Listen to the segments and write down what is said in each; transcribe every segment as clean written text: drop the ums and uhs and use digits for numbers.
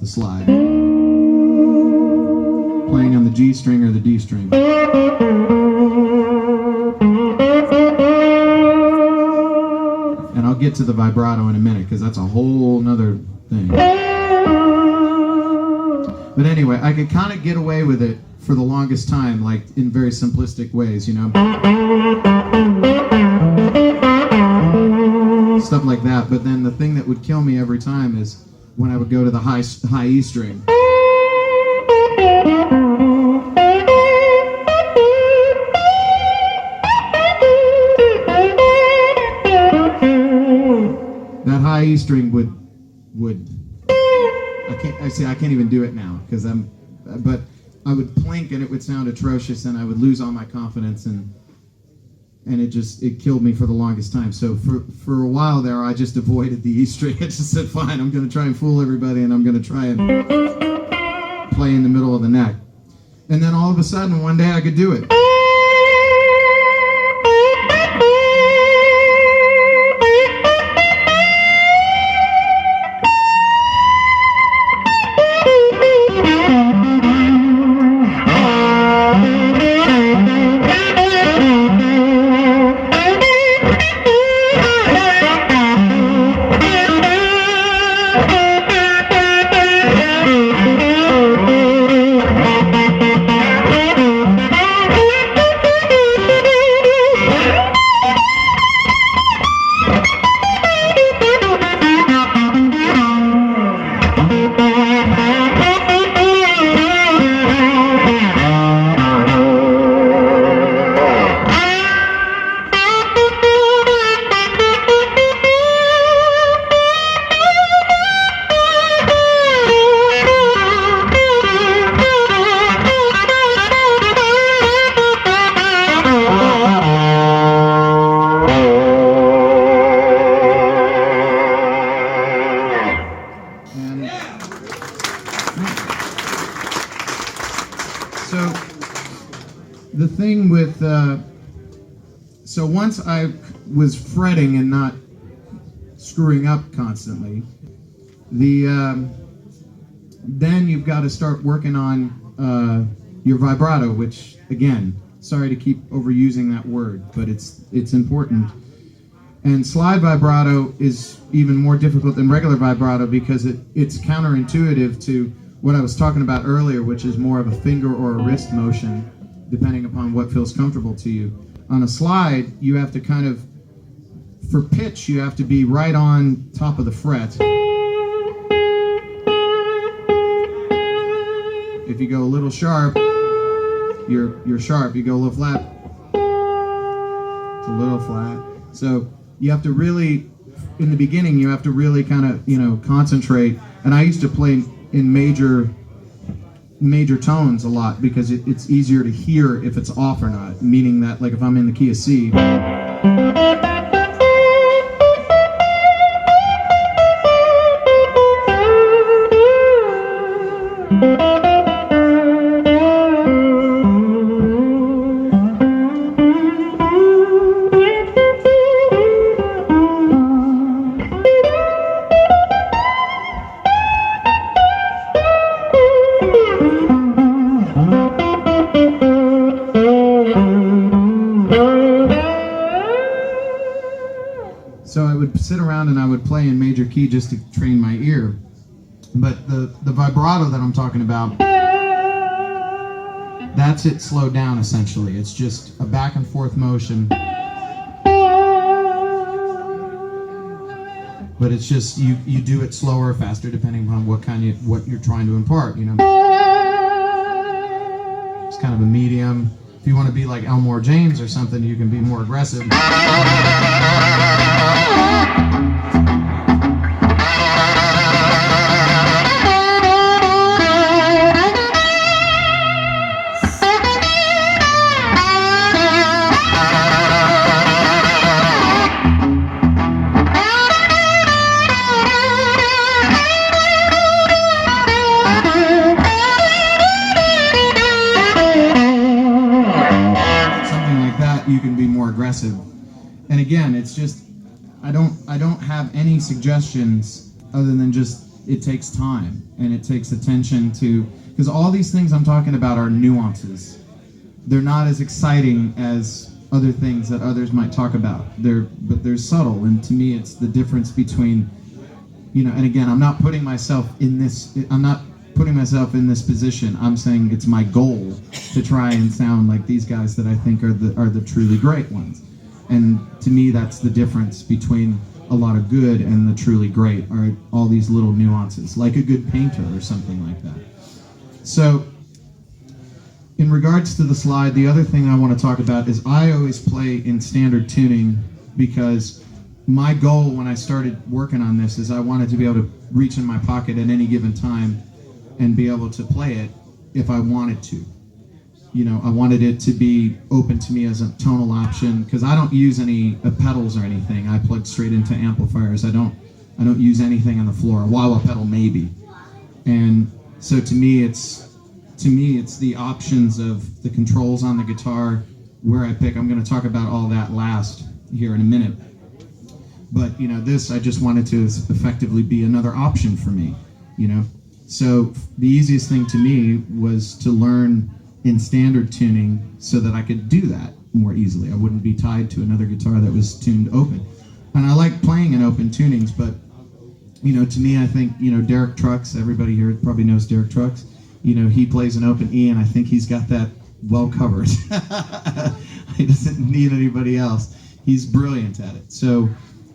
the slide. Playing on the G string or the D string. And I'll get to the vibrato in a minute because that's a whole nother thing. But anyway, I could kind of get away with it for the longest time, like in very simplistic ways, you know. Stuff like that. But then the thing that would kill me every time is when I would go to the high E string. That high E string would I can't even do it now because but I would plink and it would sound atrocious and I would lose all my confidence and it killed me for the longest time. So for a while there, I just avoided the E string. I just said, fine, I'm going to try and fool everybody and I'm going to try and play in the middle of the neck. And then all of a sudden, one day I could do it. The thing with, so once I was fretting and not screwing up constantly, then you've got to start working on your vibrato, which, again, sorry to keep overusing that word, but it's important. And slide vibrato is even more difficult than regular vibrato because it's counterintuitive to what I was talking about earlier, which is more of a finger or a wrist motion, depending upon what feels comfortable to you. On a slide, you have to kind of, for pitch, you have to be right on top of the fret. If you go a little sharp, you're sharp. You go a little flat, it's a little flat. So you have to really, in the beginning, you have to really kind of, concentrate. And I used to play in major tones a lot because it's easier to hear if it's off or not, meaning that, like, if I'm in the key of C, so I would sit around and I would play in major key just to train my ear. But the vibrato that I'm talking about, that's it slowed down essentially. It's just a back and forth motion. But it's just, you do it slower or faster depending upon what you're trying to impart, It's kind of a medium. If you want to be like Elmore James or something, you can be more aggressive. You can be more aggressive. And again, it's just I don't have any suggestions other than just it takes time and it takes attention to, because all these things I'm talking about are nuances. They're not as exciting as other things that others might talk about. But they're subtle, and to me it's the difference between, and again, I'm not putting myself in this position. I'm saying it's my goal to try and sound like these guys that I think are the truly great ones. And to me, that's the difference between a lot of good and the truly great, are all these little nuances, like a good painter or something like that. So, in regards to the slide, the other thing I want to talk about is I always play in standard tuning, because my goal when I started working on this is I wanted to be able to reach in my pocket at any given time and be able to play it if I wanted to. I wanted it to be open to me as a tonal option, because I don't use any pedals or anything. I plug straight into amplifiers. I don't use anything on the floor. A wah-wah pedal maybe. And so to me it's the options of the controls on the guitar, where I pick. I'm going to talk about all that last here in a minute. But this, I just wanted to effectively be another option for me. So the easiest thing to me was to learn in standard tuning so that I could do that more easily. I wouldn't be tied to another guitar that was tuned open. And I like playing in open tunings, but to me, I think Derek Trucks, everybody here probably knows Derek Trucks. He plays an open E, and I think he's got that well covered. He doesn't need anybody else. He's brilliant at it. So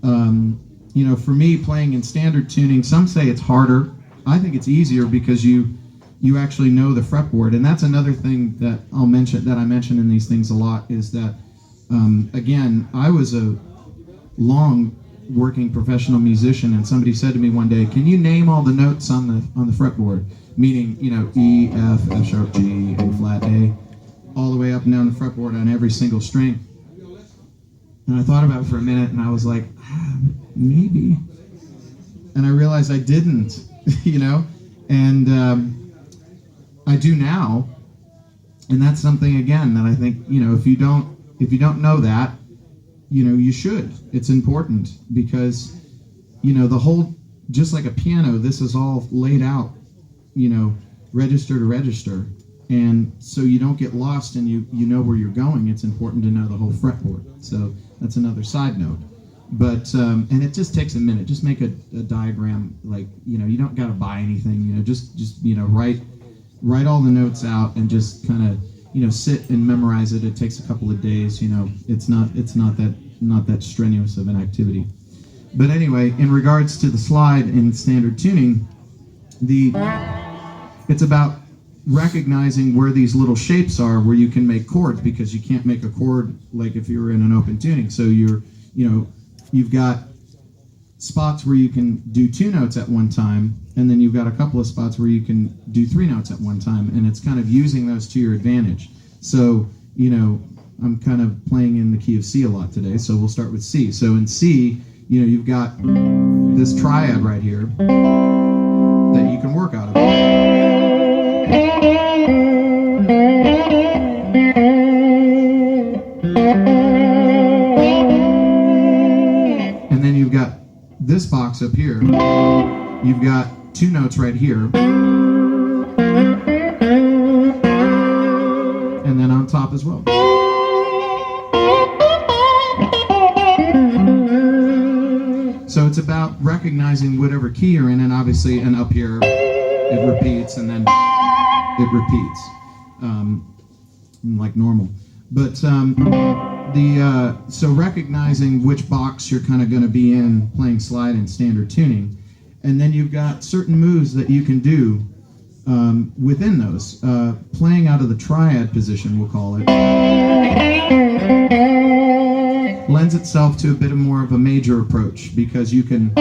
for me, playing in standard tuning, some say it's harder. I think it's easier because you actually know the fretboard, and that's another thing that I mention in these things a lot, is that again, I was a long working professional musician, and somebody said to me one day, "Can you name all the notes on the fretboard?" Meaning, E, F, F sharp, G, A flat, A, all the way up and down the fretboard on every single string. And I thought about it for a minute, and I was like, maybe. And I realized I didn't, and I do now. And that's something, again, that I think, if you don't know that, you should. It's important, because, the whole, just like a piano, this is all laid out, register to register. And so you don't get lost and you know where you're going. It's important to know the whole fretboard. So that's another side note. But, and it just takes a minute. Just make a diagram, like, you don't got to buy anything, just write all the notes out and just kind of, sit and memorize it. It takes a couple of days, it's not that strenuous of an activity. But anyway, in regards to the slide in standard tuning, it's about recognizing where these little shapes are where you can make chords, because you can't make a chord like if you were in an open tuning. So you've got spots where you can do 2 notes at one time, and then you've got a couple of spots where you can do 3 notes at one time, and it's kind of using those to your advantage. So, I'm kind of playing in the key of C a lot today, so we'll start with C. So in C, you've got this triad right here that you can work out of. And then you've got this box up here. You've got 2 notes right here. And then on top as well. So it's about recognizing whatever key you're in, and obviously, and up here it repeats, and then it repeats, like normal. But so recognizing which box you're kind of going to be in playing slide in standard tuning, and then you've got certain moves that you can do within those. Playing out of the triad position, we'll call it, lends itself to a bit more of a major approach, because you can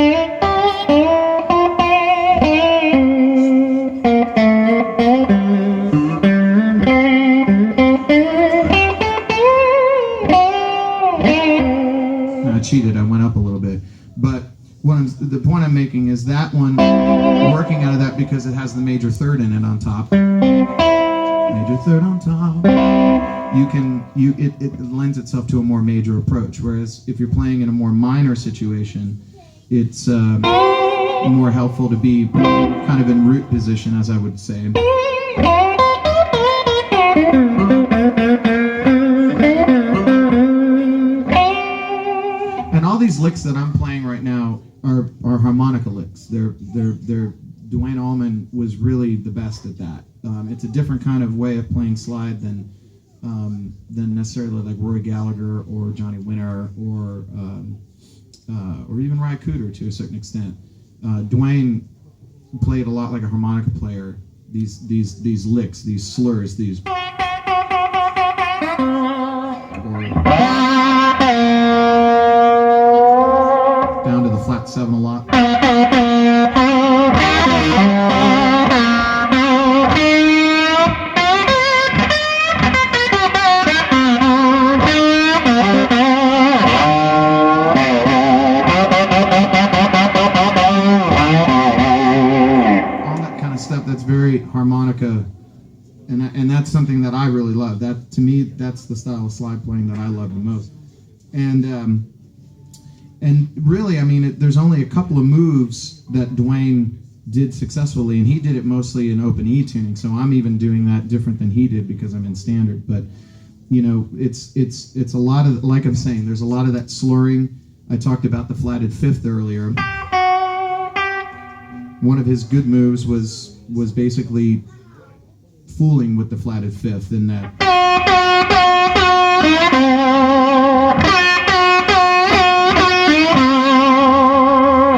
I cheated, I went up a little bit, but the point I'm making is that one, working out of that, because it has the major third in it on top, major third on top, it lends itself to a more major approach. Whereas if you're playing in a more minor situation, it's more helpful to be kind of in root position, as I would say. And all these licks that I'm playing right now are harmonica licks. They're Duane Allman was really the best at that. It's a different kind of way of playing slide than necessarily like Roy Gallagher or Johnny Winter or even Ry Cooder to a certain extent. Duane played a lot like a harmonica player. These licks, these slurs, these. Down to the flat 7 a lot. Stuff that's very harmonica, and that's something that I really love. That to me, that's the style of slide playing that I love the most. And really, I mean, there's only a couple of moves that Duane did successfully, and he did it mostly in open E tuning. So I'm even doing that different than he did because I'm in standard. But you know, it's a lot of, like I'm saying, there's a lot of that slurring. I talked about the flatted fifth earlier. One of his good moves was basically fooling with the flatted fifth in that.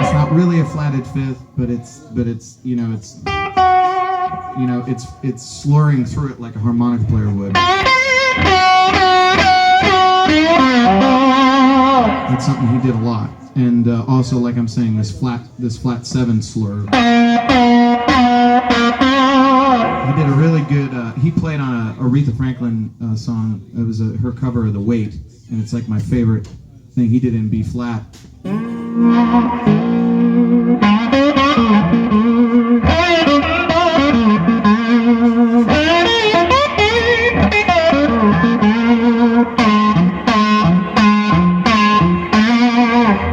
It's not really a flatted fifth, but it's it's slurring through it like a harmonica player would. That's something he did a lot. And also, like I'm saying, this flat 7 slur. He did a really good. He played on a Aretha Franklin song. It was her cover of "The Weight," and it's like my favorite thing he did in B flat.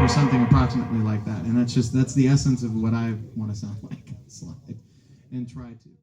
Something approximately like that, and that's the essence of what I want to sound like on slide and try to.